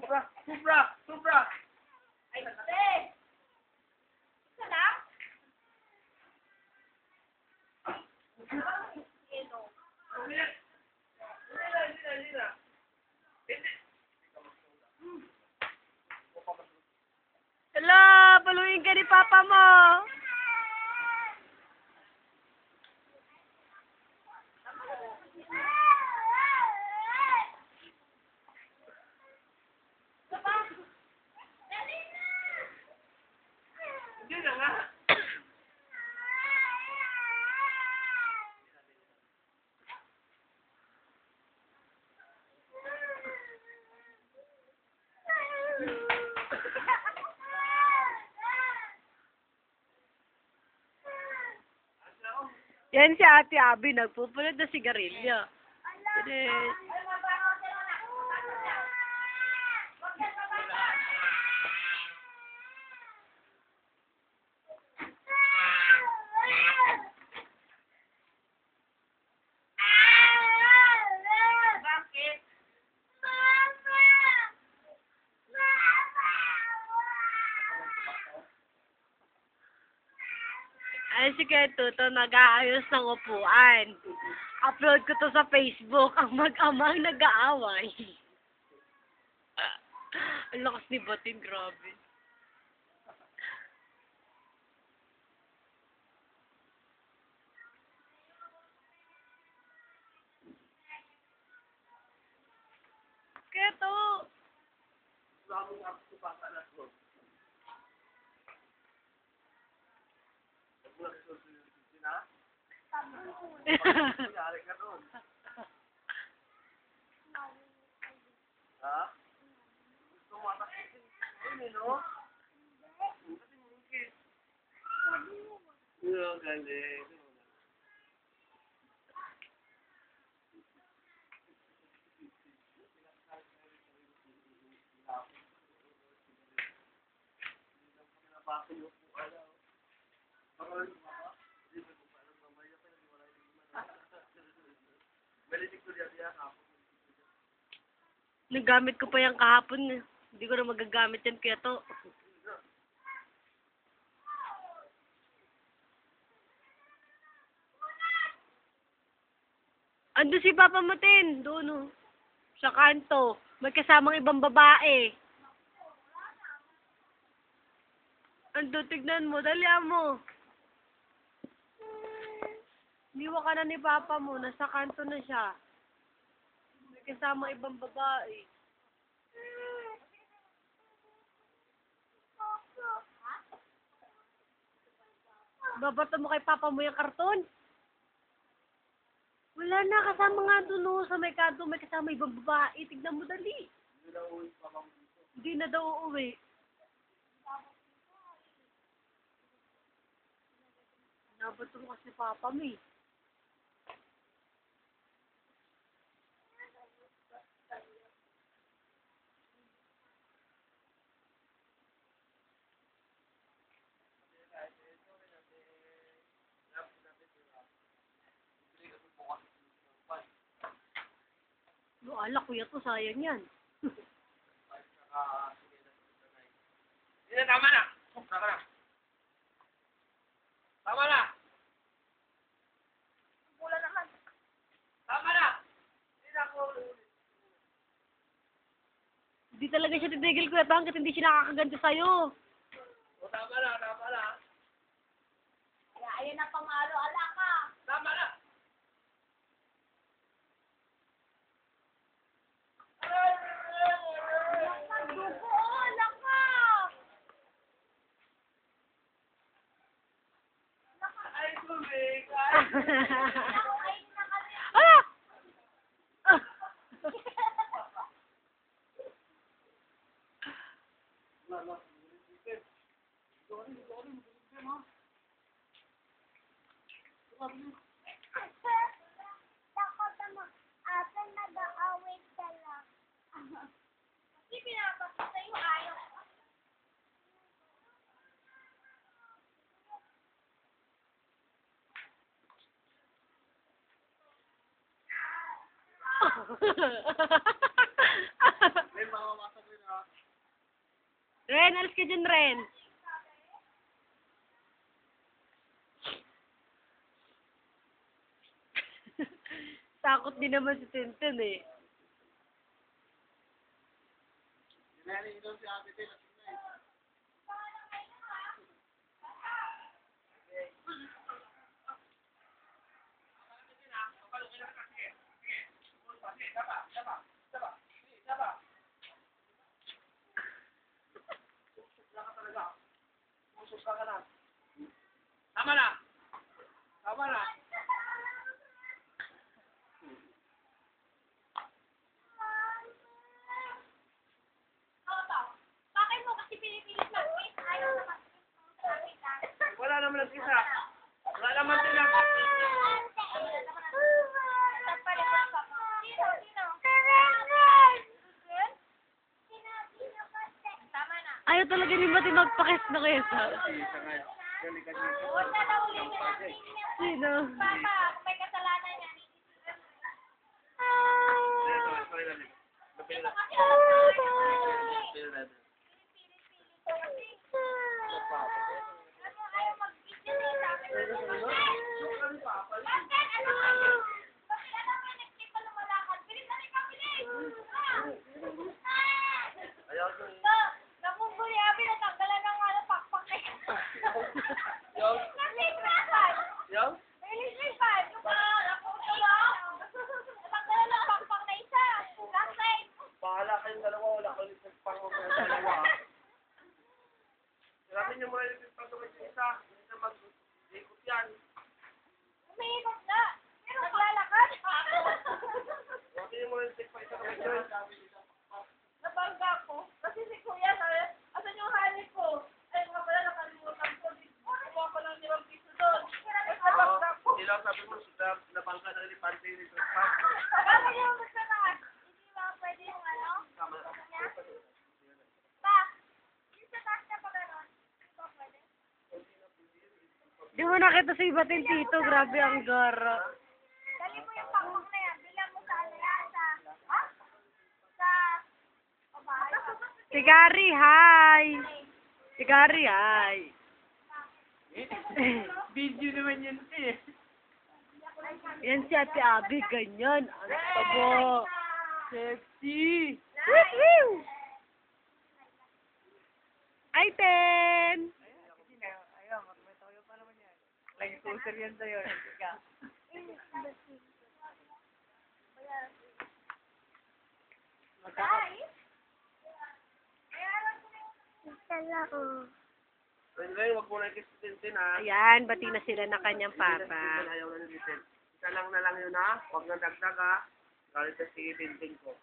Sobra! Ay, hindi! Isa lang? Eno. Hindi na. Hala, paluin ka ni Papa mo. Hindi na nga. Yan si Ate Abby, nagpupulot na sigarilyo. Bakit? Ay, si Kuya Tuto, nag-aayos ng upuan. Upload ko to sa Facebook, ang mag-amang nag-aaway. Ang lakas ni Batin, grabe. Kuya to. Nangyari ka doon. Ha? Gusto mo atakitin? Ayun, no? Kasi mungkit. Yung galing. Nagamit ko pa yung kahapon. Hindi ko na magagamit yan, Kuya to. Ando si Papa Matin, doon oh. Sa kanto. May kasamang ibang babae. Ando, tignan mo, dalihan mo. Niwa ka na ni Papa mo, nasa kanto na siya. May kasamang ibang babae. Babato mo kay Papa mo yung karton? Wala na, kasama nga doon oh, sa may kanto, may kasama ibang babae. Tignan mo dali. Hindi na daw uuwi. Nabato mo kasi Papa mo eh. No, ala, Kuya to, sayang yan. Hindi na, tama na. Tama na. Tama na. Wala naman. Tama na. Hindi na ako. Hindi talaga siya titigil, Kuya to, hanggat hindi siya nakakaganto sa'yo. O, tama na. Tama na. Kaya ayun na pangalo, ala ka. Tama na. Dugo, ala ka. Ay, tubig. Ay, nakali. Ah! Ah! Takot mo. Ate, nag-aaway sila. Hindi pinapakita sa'yo, ayaw. May mga masok rin ha. Ren, alis ka dyan, Ren. Takot din naman si Tintin eh. Tama na. Tama na. Bakit mo kasi pinipilit mag-kiss? Ayaw na mag-kiss. Wala naman nag-isa. Wala naman sila. Ayaw talaga ni Mati magpakis na kayo sa... Sino? Papa, kung may kasalanan yan, ayaw mag-kiss yan eh, sabi ko. Bakit? Ano? Bakit alam mo, nag-kiss pa lumalakad? Bilis na rin ka, bilis! Nakungguliabi, natanggalan ng pakpak na yan. Nasikrasan! Nilisipan! Natanggalan ng pakpak na isa. Kasi, Bahala kayong dalawa. Wala ko ulit ng pangmamahal sa dalawa. Siramin niyo muna yung pagkakit yung isa. Hindi na mag-ikot yan. umiikot na. Pero naglalakad. Siramin niyo muna yung isa kamay dyan. Nabangga ko. Kasi si Kuya, asan yung hanip ko? Ay, nga pala, nakalimutan ko. Kumuha ko ng 5 piso doon. Tapos nabangga ko. Hindi lang sabi mo, nabangka na rin pante ni Sir Bakit yung gusto na? Hindi ba pwede yung ano? Tama. Pa, yung sa taas na pa gano'n. Hindi ba pwede? Di mo nakita sa iba tin tito, grabe ang gara. Dali mo yung pakpak na yan. Bilang mo sa ano yan? Sa babae. Si Gary, hi! Si Gary, hi! Video naman yun eh. Yan si Ate Abby, ganyan. Ang tabo. Sexy! Woo! Ay, Ten! Ayun, may toyo pa naman yan. Like, poster yan sa'yo. Ngayon, wag mo na kiss Tintin ha. Ayan, bati na sila ng kanyang papa. Ayaw na ni Tintin. Isa lang na lang yun ha. Huwag na dagdag ha. Galit na si Tintin ko.